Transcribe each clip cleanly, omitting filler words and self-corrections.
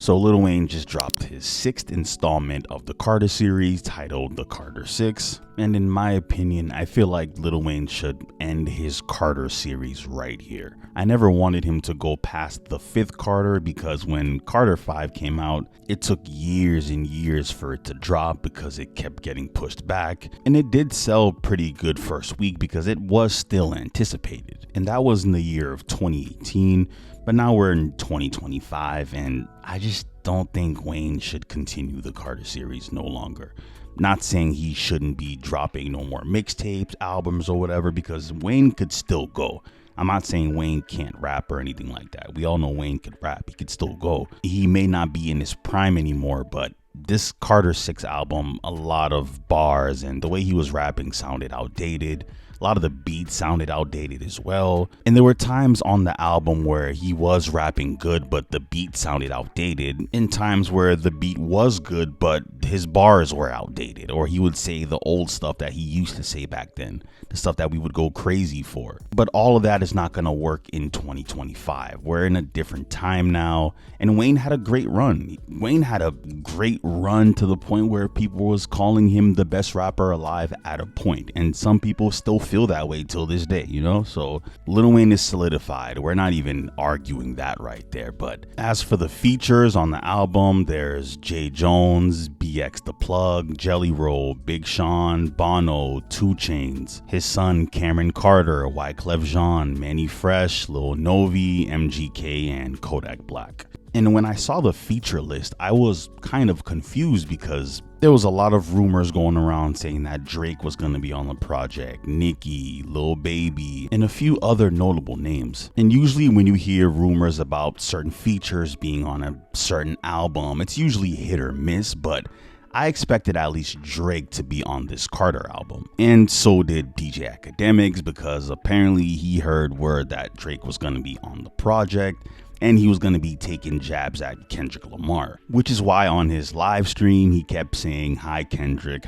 So Lil Wayne just dropped his 6th installment of the Carter series titled The Carter 6. And in my opinion, I feel like Lil Wayne should end his Carter series right here. I never wanted him to go past the 5th Carter because when Carter 5 came out, it took years and years for it to drop because it kept getting pushed back. And it did sell pretty good first week because it was still anticipated. And that was in the year of 2018. But now we're in 2025, and I just don't think Wayne should continue the Carter series no longer. Not saying he shouldn't be dropping no more mixtapes, albums, or whatever, because Wayne could still go. I'm not saying Wayne can't rap or anything like that. We all know Wayne could rap. He could still go. He may not be in his prime anymore, but this Carter 6 album, a lot of bars and the way he was rapping sounded outdated. A lot of the beats sounded outdated as well. And there were times on the album where he was rapping good, but the beat sounded outdated. And times where the beat was good, but his bars were outdated. Or he would say the old stuff that he used to say back then. The stuff that we would go crazy for. But all of that is not going to work in 2025. We're in a different time now. And Wayne had a great run. Wayne had a great run to the point where people was calling him the best rapper alive at a point. And some people still feel that way till this day, you know? So Lil Wayne is solidified. We're not even arguing that right there. But as for the features on the album, there's Jay Jones, BX The Plug, Jelly Roll, Big Sean, Bono, 2 Chainz, his son Cameron Carter, Wyclef Jean, Manny Fresh, Lil Novi, MGK, and Kodak Black. And when I saw the feature list, I was kind of confused because there was a lot of rumors going around saying that Drake was going to be on the project, Nicki, Lil Baby, and a few other notable names. And usually when you hear rumors about certain features being on a certain album, it's usually hit or miss, but I expected at least Drake to be on this Carter album. And so did DJ Academics, because apparently he heard word that Drake was going to be on the project. And he was going to be taking jabs at Kendrick Lamar, which is why on his live stream, he kept saying, hi, Kendrick,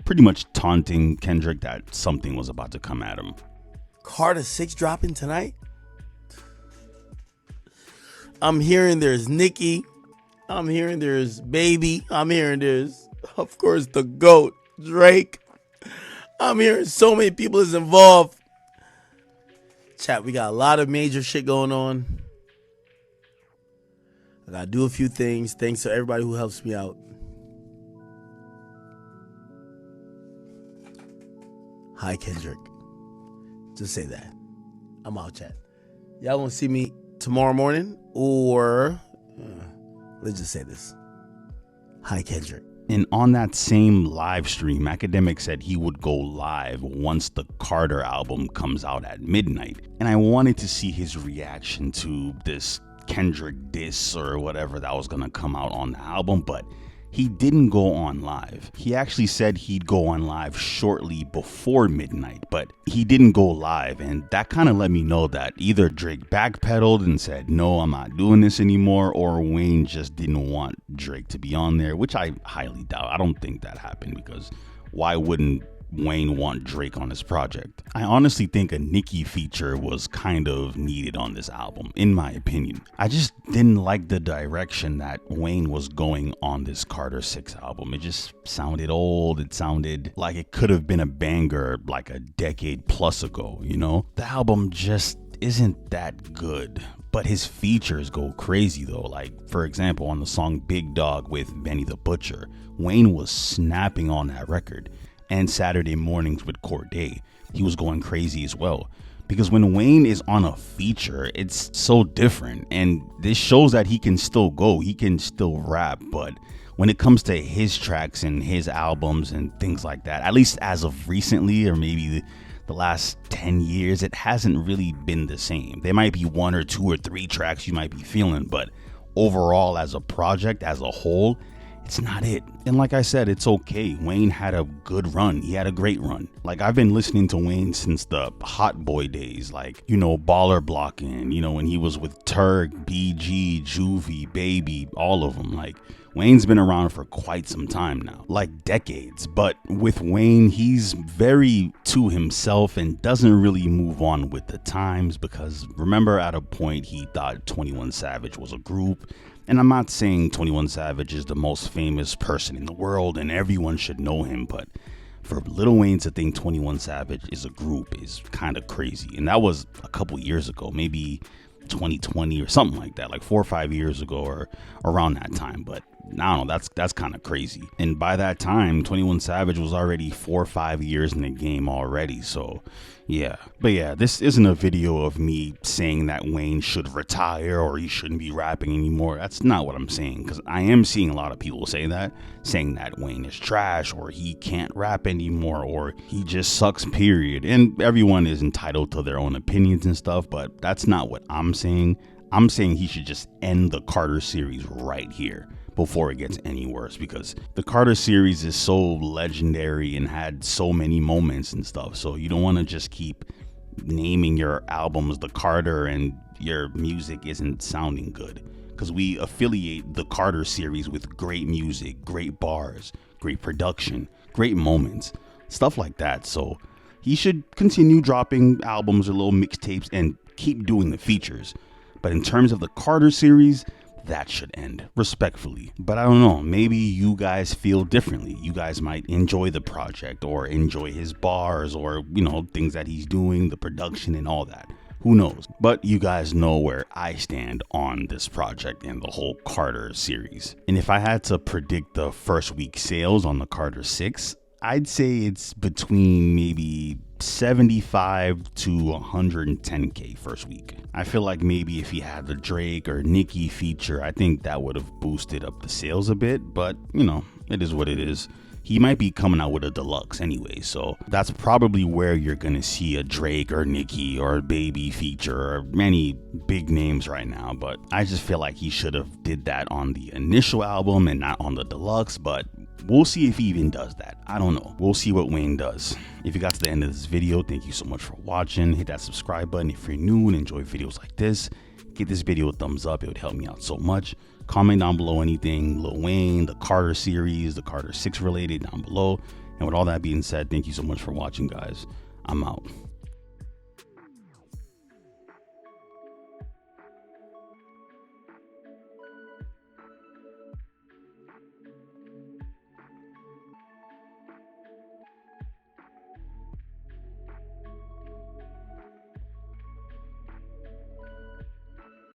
pretty much taunting Kendrick that something was about to come at him. Carter 6 dropping tonight? I'm hearing there's Nicki. I'm hearing there's Baby. I'm hearing there's, of course, the GOAT, Drake. I'm hearing so many people is involved. Chat, we got a lot of major shit going on. I gotta do a few things. Thanks to everybody who helps me out. Hi, Kendrick. Just say that. I'm out, chat. Y'all won't see me tomorrow morning, or let's just say this. Hi, Kendrick. And on that same live stream, Academic said he would go live once the Carter album comes out at midnight. And I wanted to see his reaction to this Kendrick diss or whatever that was gonna come out on the album, but he didn't go on live. He actually said he'd go on live shortly before midnight, but he didn't go live, and that kind of let me know that either Drake backpedaled and said, no, I'm not doing this anymore, or Wayne just didn't want Drake to be on there, which I highly doubt. I don't think that happened, because why wouldn't Wayne want Drake on his project? I honestly think a Nicki feature was kind of needed on this album, in my opinion. I just didn't like the direction that Wayne was going on this Carter 6 album. It just sounded old. It sounded like it could have been a banger like a decade plus ago, you know? The album just isn't that good. But his features go crazy though. Like, for example, on the song Big Dog with Benny the Butcher, Wayne was snapping on that record. And Saturday Mornings with Corday, he was going crazy as well. Because when Wayne is on a feature, it's so different. And this shows that he can still go, he can still rap. But when it comes to his tracks and his albums and things like that, at least as of recently, or maybe the last 10 years, it hasn't really been the same. There might be 1 or 2 or 3 tracks you might be feeling, but overall as a project, as a whole, it's not it. And like I said, it's okay. Wayne had a good run. He had a great run. Like, I've been listening to Wayne since the Hot Boy days, like, you know, Baller Blocking, you know, when he was with Turk, BG, Juvie, Baby, all of them. Like, Wayne's been around for quite some time now, like decades. But with Wayne, he's very to himself and doesn't really move on with the times, because remember, at a point he thought 21 Savage was a group. And I'm not saying 21 Savage is the most famous person in the world and everyone should know him, but for Lil Wayne to think 21 Savage is a group is kind of crazy. And that was a couple years ago, maybe 2020 or something like that, like 4 or 5 years ago or around that time. But I don't know, that's kind of crazy. And by that time, 21 Savage was already 4 or 5 years in the game already. So yeah, but yeah, this isn't a video of me saying that Wayne should retire or he shouldn't be rapping anymore. That's not what I'm saying, because I am seeing a lot of people say that, saying that Wayne is trash or he can't rap anymore or he just sucks, period. And everyone is entitled to their own opinions and stuff, but that's not what I'm saying. I'm saying he should just end the Carter series right here before it gets any worse, because the Carter series is so legendary and had so many moments and stuff. So you don't want to just keep naming your albums the Carter and your music isn't sounding good, because we affiliate the Carter series with great music, great bars, great production, great moments, stuff like that. So he should continue dropping albums or little mixtapes and keep doing the features. But in terms of the Carter series, that should end, respectfully. But I don't know, maybe you guys feel differently. You guys might enjoy the project or enjoy his bars or, things that he's doing, the production and all that. Who knows? But you guys know where I stand on this project and the whole Carter series. And if I had to predict the first week sales on the Carter 6, I'd say it's between maybe 75 to 110K first week. I feel like maybe if he had the Drake or Nicki feature, I think that would have boosted up the sales a bit, but it is what it is. He might be coming out with a deluxe anyway, so that's probably where you're gonna see a Drake or Nicki or a Baby feature or many big names right now. But I just feel like he should have did that on the initial album and not on the deluxe, but we'll see if he even does that. I don't know. We'll see what Wayne does. If you got to the end of this video, thank you so much for watching. Hit that subscribe button if you're new and enjoy videos like this. Give this video a thumbs up. It would help me out so much. Comment down below anything Lil Wayne, the Carter series, the Carter 6 related down below. And with all that being said, thank you so much for watching, guys. I'm out.